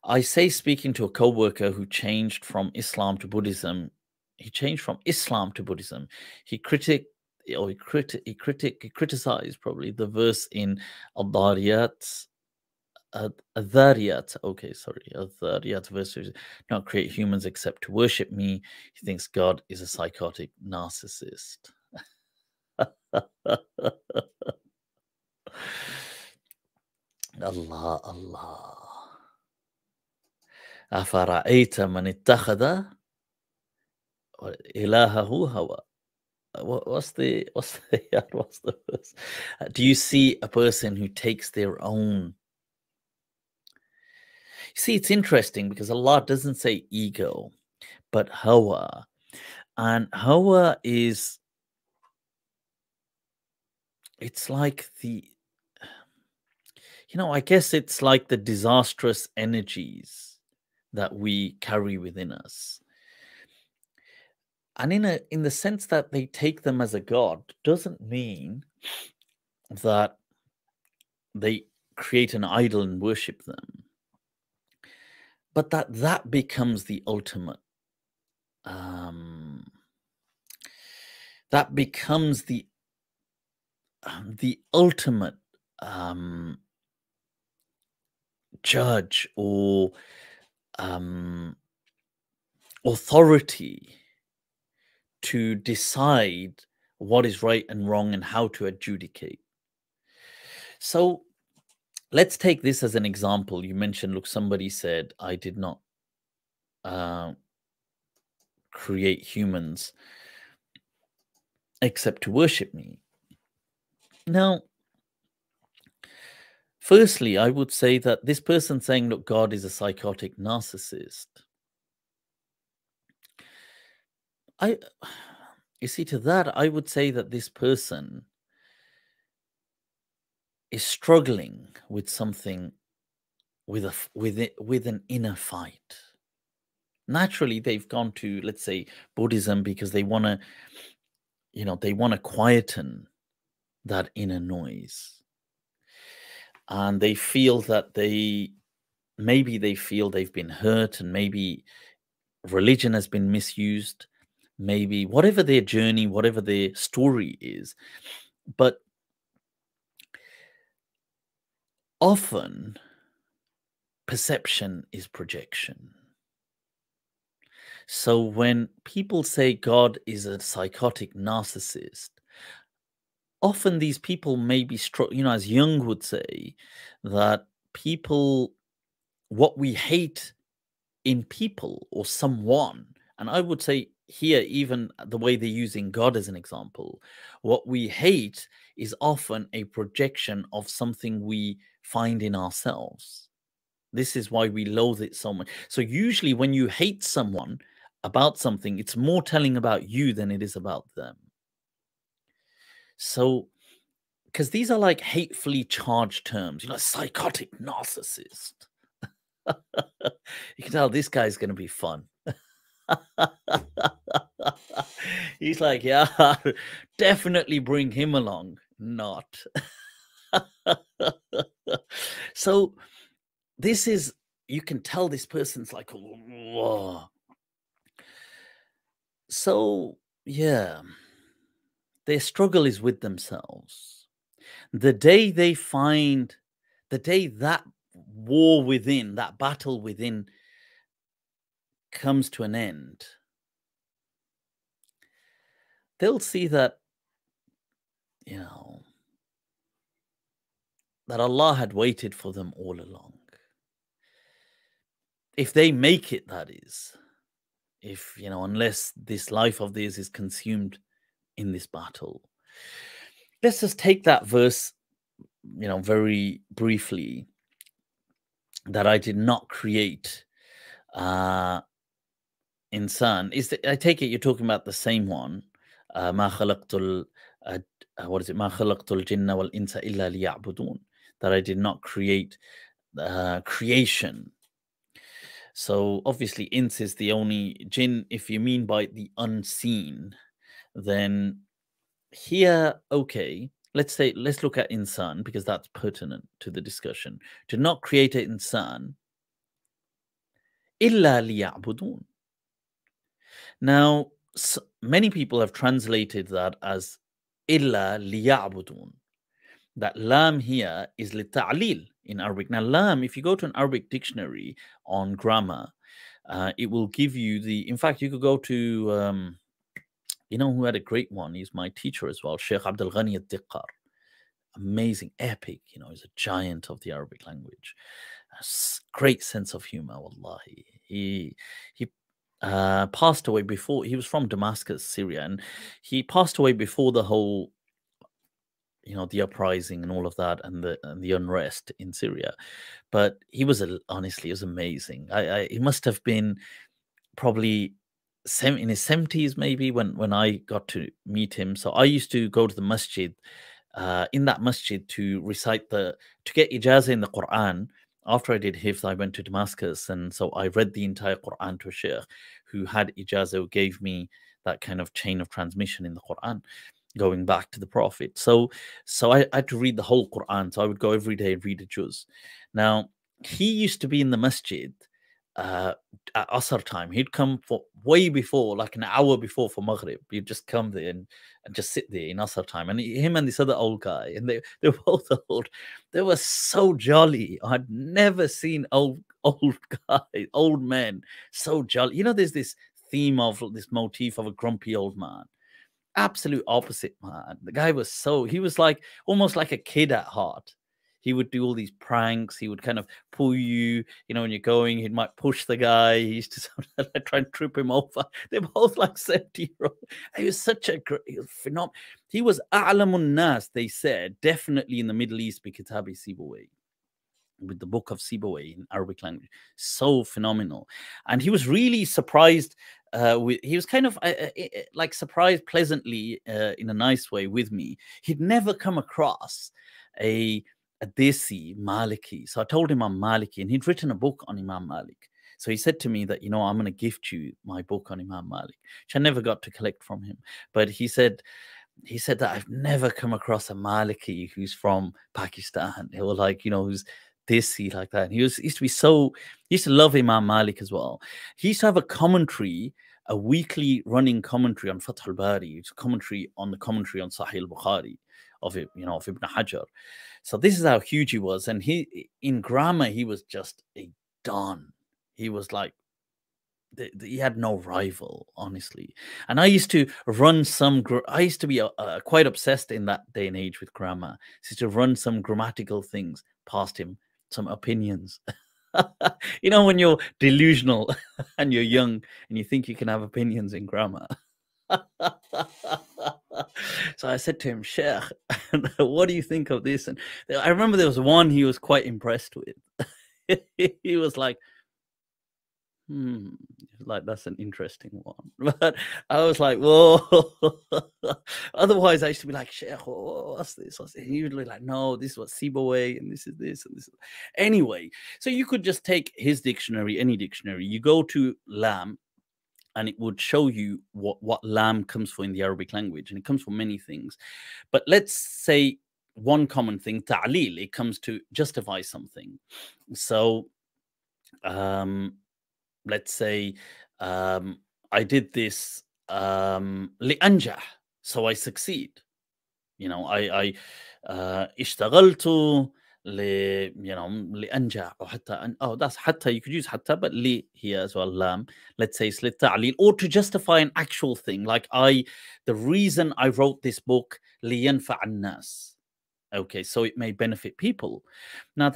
I say, speaking to a co-worker who changed from Islam to Buddhism, he changed from Islam to Buddhism. He criticized probably the verse in Adh-Dhariyat, Adh-Dhariyat. Okay, sorry, Adh-Dhariyat verse. Not create humans except to worship me. He thinks God is a psychotic narcissist. Allah, Allah. أفرأيت من اتخذ إلهه هوى. What's the verse? Do you see a person who takes their own? See, it's interesting because Allah doesn't say ego, but hawa. And hawa is, it's like the, I guess it's like the disastrous energies that we carry within us. And in the sense that they take them as a god doesn't mean that they create an idol and worship them, but that becomes the ultimate. That becomes the ultimate judge or authority to decide what is right and wrong and how to adjudicate. So let's take this as an example. You mentioned, look, somebody said, I did not create humans except to worship me. Now, firstly, I would say that this person saying, look, God is a psychotic narcissist. You see, to that, I would say that this person is struggling with something, with an inner fight. Naturally, they've gone to, let's say, Buddhism because they want to, they want to quieten that inner noise. And they feel that maybe they feel they've been hurt, and maybe religion has been misused, maybe whatever their journey, whatever their story is. But often perception is projection. So when people say God is a psychotic narcissist, often these people may be, as Jung would say, that people, what we hate in people or someone, and I would say here, even the way they're using God as an example, what we hate is often a projection of something we find in ourselves. This is why we loathe it so much. So usually when you hate someone about something, it's more telling about you than it is about them. So, because these are like hatefully charged terms, psychotic narcissist. You can tell this guy's going to be fun. He's like, yeah, definitely bring him along. Not. So this is, you can tell this person's like, whoa. So, yeah, their struggle is with themselves. The day that war within, that battle within comes to an end, they'll see that, that Allah had waited for them all along. If they make it, that is. If, unless this life of theirs is consumed in this battle. Let's just take that verse, very briefly, that I did not create insan. I take it you're talking about the same one. ما خلقت what is it? ما خلقت الجن والإنس إلا ليعبدون. That I did not create creation. So obviously ins is the only jinn. If you mean by the unseen, then here, okay, let's look at insan because that's pertinent to the discussion. To not create an insan إِلَّا لِيَعْبُدُونَ. Now, many people have translated that as إِلَّا لِيَعْبُدُونَ. That lam here is لِتَعْلِيل in Arabic. Now, lam, if you go to an Arabic dictionary on grammar, it will give you in fact, you could go to, you know who had a great one? He's my teacher as well, Sheikh Abdul Ghani al-Diqqar. Amazing, epic, he's a giant of the Arabic language. Great sense of humor, wallahi. He passed away before, he was from Damascus, Syria, and he passed away before the whole, the uprising and all of that, and the unrest in Syria. But he was honestly, he was amazing. He must have been probably in his 70s maybe when I got to meet him. So I used to go to the masjid, in that masjid, to get ijazah in the Quran. After I did hifz, I went to Damascus, and so I read the entire Quran to a sheikh who had ijazah, who gave me that kind of chain of transmission in the Quran, going back to the Prophet. So I had to read the whole Quran. So I would go every day and read a juz. Now, he used to be in the masjid at Asr time. He'd come for way before, like an hour before, for Maghrib. He'd just come there and just sit there in Asr time. And him and this other old guy, and they were both old. They were so jolly. I'd never seen old guys, old men so jolly. There's this theme of this motif of a grumpy old man. Absolute opposite, man. The guy was he was like almost like a kid at heart. He would do all these pranks. He would kind of pull you, when you're going, he might push the guy. He used to sort of try and trip him over. They're both like 70-year-old. He was such a great, phenomenal. He was a'lamun nas, they said, definitely in the Middle East, with Kitabi Sibawayh, with the book of Sibawayh in Arabic language. So phenomenal. And he was really surprised. He was kind of like surprised pleasantly, in a nice way, with me. He'd never come across a Desi Maliki. So I told him I'm Maliki, and he'd written a book on Imam Malik. So he said to me that, I'm going to gift you my book on Imam Malik, which I never got to collect from him. But he said that I've never come across a Maliki who's from Pakistan, or like, who's Desi like that. And he used to love Imam Malik as well. He used to have a weekly running commentary on Fath al-Bari. It's a commentary on the commentary on Sahih al-Bukhari of Ibn Hajar. So this is how huge he was. And in grammar, he was just a don. He was like, he had no rival, honestly. And I used to run I used to be quite obsessed in that day and age with grammar. I used to run some grammatical things past him, some opinions. When you're delusional and you're young and you think you can have opinions in grammar. So I said to him, Sheikh, what do you think of this? And I remember there was one he was quite impressed with. He was like, like, that's an interesting one. But I was like, whoa. Otherwise, I used to be like, Sheikh, what's this? He would be like, no, this is what Sibawayh, and this is this, and this. Anyway, so you could just take his dictionary, any dictionary. You go to lam, and it would show you what lam comes for in the Arabic language. And it comes for many things. But let's say one common thing, ta'lil, it comes to justify something. So let's say I did this لأنجح, so I succeed. I اشتغلت لأنجح أو حتى that's حتى, you could use حتى, but لي here as well, lam. Let's say it's للتعليل, or to justify an actual thing, like the reason I wrote this book لينفع الناس. Okay, so it may benefit people. Now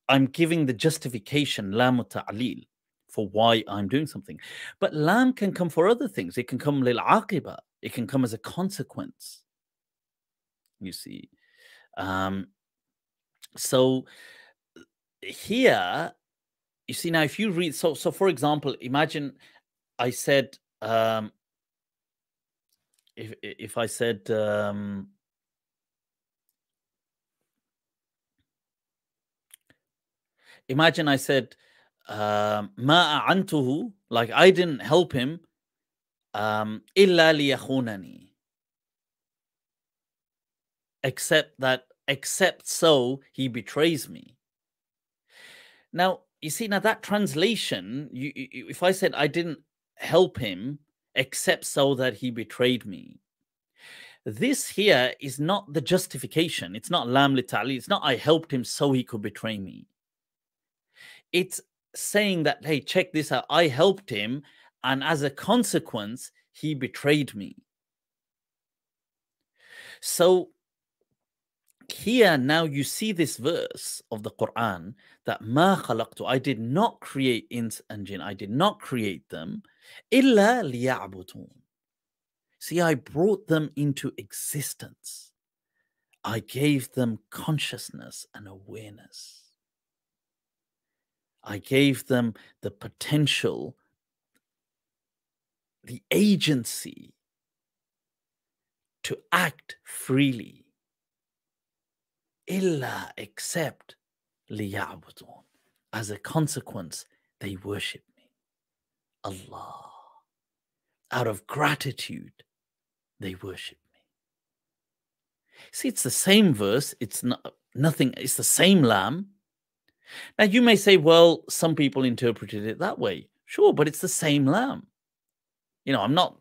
I'm giving the justification, lam ta'lil, for why I'm doing something. But lam can come for other things. It can come lil aqiba. It can come as a consequence. You see. So here, you see, now if you read, so for example, imagine I said, if I said, imagine I said, ما أعنته, like I didn't help him, إلا ليخونني, except so he betrays me. Now, you see, now that translation, if I said I didn't help him except so that he betrayed me, this here is not the justification. It's not lam li ta'li. It's not I helped him so he could betray me. It's saying that, hey, check this out. I helped him, and as a consequence, he betrayed me. So here now you see this verse of the Quran that ma khalaqtu, I did not create ins and jinn, I did not create them illa liya'budun. See, I brought them into existence. I gave them consciousness and awareness. I gave them the potential, the agency to act freely. Illa, except liya'budun. As a consequence, they worship me. Allah. Out of gratitude, they worship me. See, it's the same verse. It's not nothing. It's the same lamb. Now, you may say, well, some people interpreted it that way. Sure, but it's the same lamb. You know, I'm not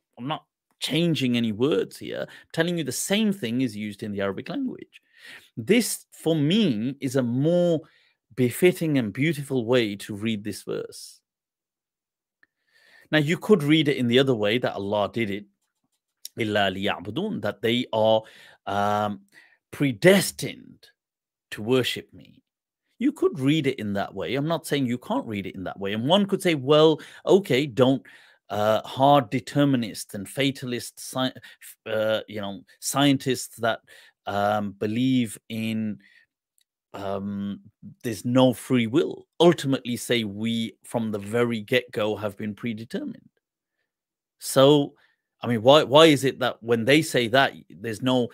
changing any words here. I'm telling you the same thing is used in the Arabic language. This, for me, is a more befitting and beautiful way to read this verse. Now, you could read it in the other way that Allah did it, illa liya'budun, that they are predestined to worship me. You could read it in that way. I'm not saying you can't read it in that way. And one could say, well, okay, don't hard determinists and fatalists, scientists that believe in there's no free will, ultimately say we from the very get-go have been predetermined. So, I mean, why is it that when they say that there's no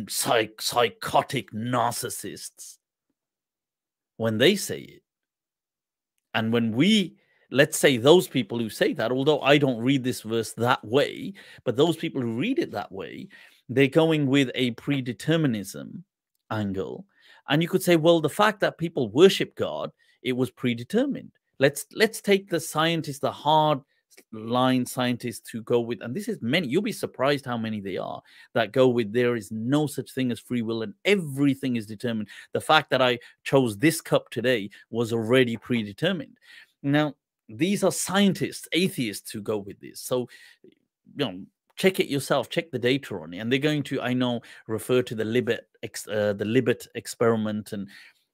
psychotic narcissists when they say it? And when we, let's say those people who say that, although I don't read this verse that way, but those people who read it that way, they're going with a predeterminism angle. And you could say, well, the fact that people worship God, it was predetermined. Let's take the scientists, the hard line scientists who go with, and this is many, you'll be surprised how many they are that go with there is no such thing as free will and everything is determined. The fact that I chose this cup today was already predetermined. Now, these are scientists, atheists who go with this. So, you know, check it yourself, check the data on it. And they're going to, I know, refer to the Libet experiment.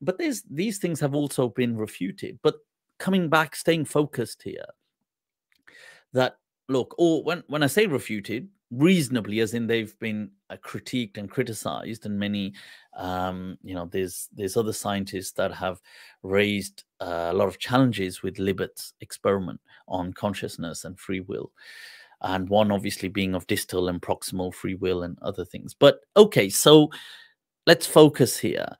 But these things have also been refuted. But coming back, staying focused here, that look, or when I say refuted, reasonably, as in they've been critiqued and criticized, and many, there's other scientists that have raised a lot of challenges with Libet's experiment on consciousness and free will, and one obviously being of distal and proximal free will and other things. But okay, so let's focus here.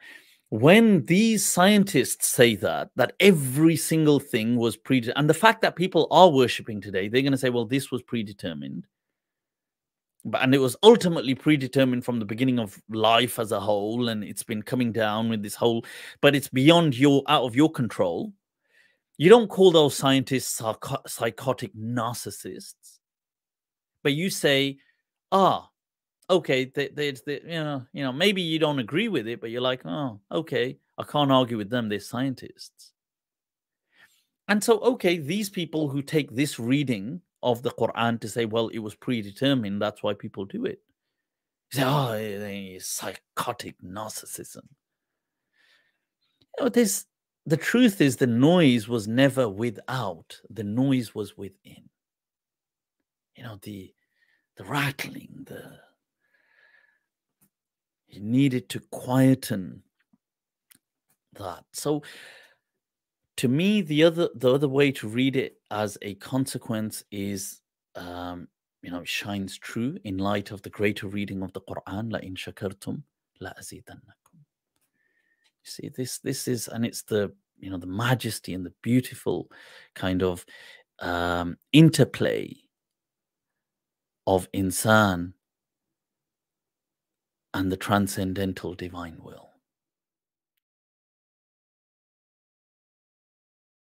When these scientists say that every single thing was predetermined, and the fact that people are worshipping today, they're going to say, well, this was predetermined. And it was ultimately predetermined from the beginning of life as a whole, and it's been coming down with this whole, but it's beyond out of your control. You don't call those scientists psychotic narcissists, but you say, okay, maybe you don't agree with it, but you're like, oh, okay, I can't argue with them. They're scientists. And so, okay, these people who take this reading of the Quran to say, well, it was predetermined, that's why people do it. You say, oh, it's psychotic narcissism. The truth is the noise was never without. The noise was within. The rattling, you needed to quieten that. So to me, the other way to read it as a consequence is, it shines true in light of the greater reading of the Quran. La in shakartum la azidannakum. See, this is, and it's the the majesty and the beautiful kind of interplay of insan and the transcendental divine will.